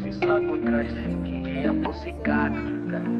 Sa guys, hindi ako sikat.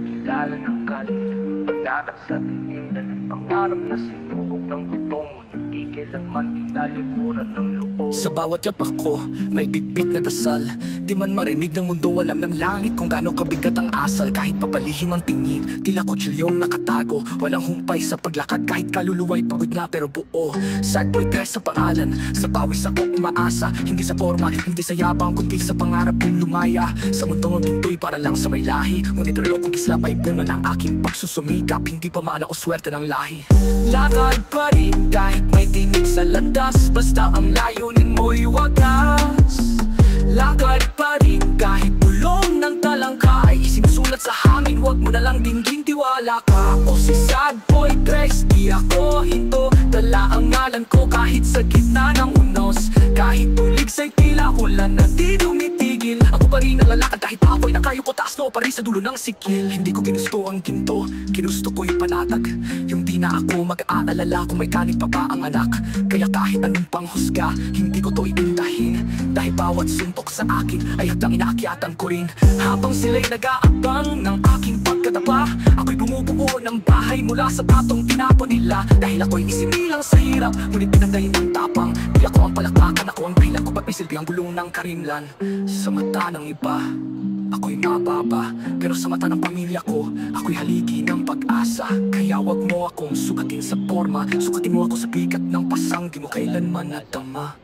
Kilala ng kalit. Pagdagat sa tingin na ng pangarap na sinubok ng gutong. Hindi kailanman inalimuran ng loob. Sa bawat yapak ko, may bitbit na dasal. Di man marinig ng mundo, alam ng langit kung gaano kabigat ang asal. Kahit papalihim ang tingin, tila kutsilyong nakatago. Walang humpay sa paglakad, kahit kaluluwa'y pagod na pero buo. Sad boy guys sa pangalan, sa pawis ako umaasa. Hindi sa forma, hindi sa yabang, kundi sa pangarap kong lumaya. Sa mundong ginto'y para lang sa may lahi. Ngunit relo kong isla pa'y bunga ng aking pagsusumikap. Hindi pa maala o swerte ng lahi. Lakad pa rin kahit may tinig sa landas. Basta ang layunin mo'y wagas. Lakad pa rin kahit bulong ng talangka ay isinusulat sa hangin. Huwag mo nalang dinggin, tiwala ka. O si Sad Boy Tres, di ako hinto. Dala ang ngalan ko kahit sa gitna ng unos. Kahit tulig sa'y tila ulan na di tumitigil. Ako pa rin nalalakad kahit apoy na kayo ko taas no pa rin sa dulo ng sikil. Hindi ko ginusto ang ginto, ginusto ko'y panatag. Yung di na ako mag-aalala kung may kanin pa ba ang anak. Kaya kahit anong panghusga, hindi ko to iindahin. Dahil bawat suntok sa akin ay hagdang inaakyatan ko rin. Habang sila'y nag-aabang ng aking pagkatapa, ako'y bumubuo ng bahay mula sa patong tinapon nila. Dahil ako'y isinilang sa hirap, ngunit pinandayin ng tapang. Di ako ang palakpakan, ako ang dahilan kung ba't may silbi ang bulong ng karimlan. Sa mata ng iba, ako'y mababa, pero sa mata ng pamilya ko, ako'y haligi ng pag-asa. Kaya wag mo akong sukatin sa forma, sukatin mo ako sa bigat ng pasang di mo kailanman nadama.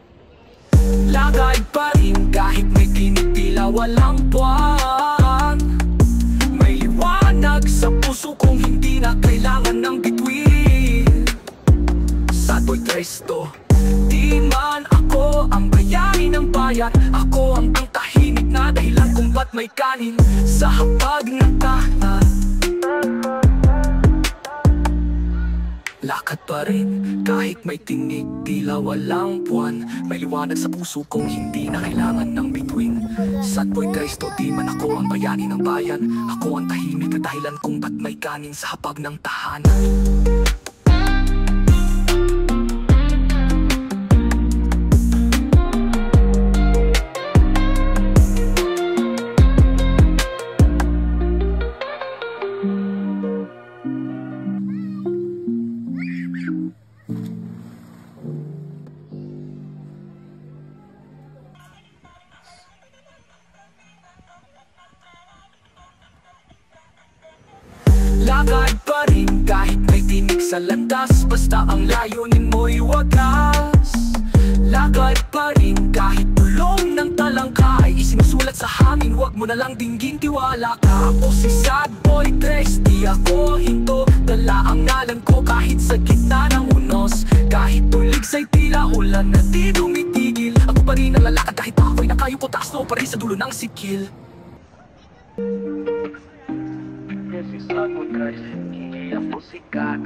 Lakad pa rin kahit may tinitila walang buwan. May liwanag sa puso kong hindi na kailangan ng bituin. Sad Boy Tres to, di man ako ang bayani ng bayan. Ako ang tahimik na dahilan kung ba't may kanin sa hapag ng tahanan. Lakad pa rin kahit may tinig, tila walang buwan. May liwanag sa puso kong hindi na kailangan ng bituin. Sad Boy Tres to, di man ako ang bayani ng bayan. Ako ang tahimik na dahilan kung ba't may kanin sa hapag ng tahanan. Lakad pa rin kahit may tinig sa landas. Basta ang layunin mo'y wagas. Lakad pa rin kahit bulong ng talangka ay isinusulat sa hangin. Huwag mo nalang dinggin, tiwala ka. Ako si Sad Boy Tres, di ako hinto. Dala ang ngalan ko kahit sa gitna ng unos. Kahit tulig sa'y tila ulan na di tumitigil. Ako pa rin nalalakad kahit ako'y nakayo ko taas no pa rin sa dulo ng sikil. Sa guys, hindi ako sikat.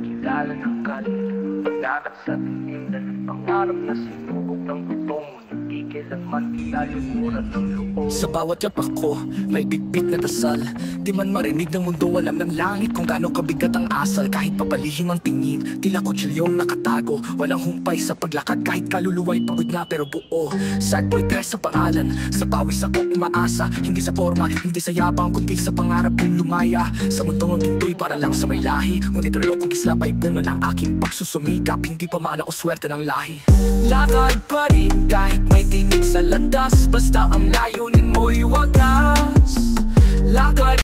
Kilala ng kalit. Pagdagat sa tingin na ng pangarap na sinubok ng gutong. Hindi kailanman inalimuran ng loob. Sa bawat yapak ko, may bitbit na dasal. Di man marinig ng mundo, alam ng langit kung gaano kabigat ang asal. Kahit papalihim ang tingin, tila kutsilyong nakatago. Walang humpay sa paglakad, kahit kaluluwa'y pagod na pero buo. Sad Boy Tres sa pangalan, sa pawis ako umaasa. Hindi sa forma, hindi sa yabang, kundi sa pangarap kong lumaya. Sa mundong ginto'y para lang sa may lahi. Ngunit relo kong isla pa'y bunga ng aking pagsusumikap. Hindi pa maala o swerte ng lahi. Lakad pa rin kahit may tinig sa landas. Basta ang layunin mo'y wagas.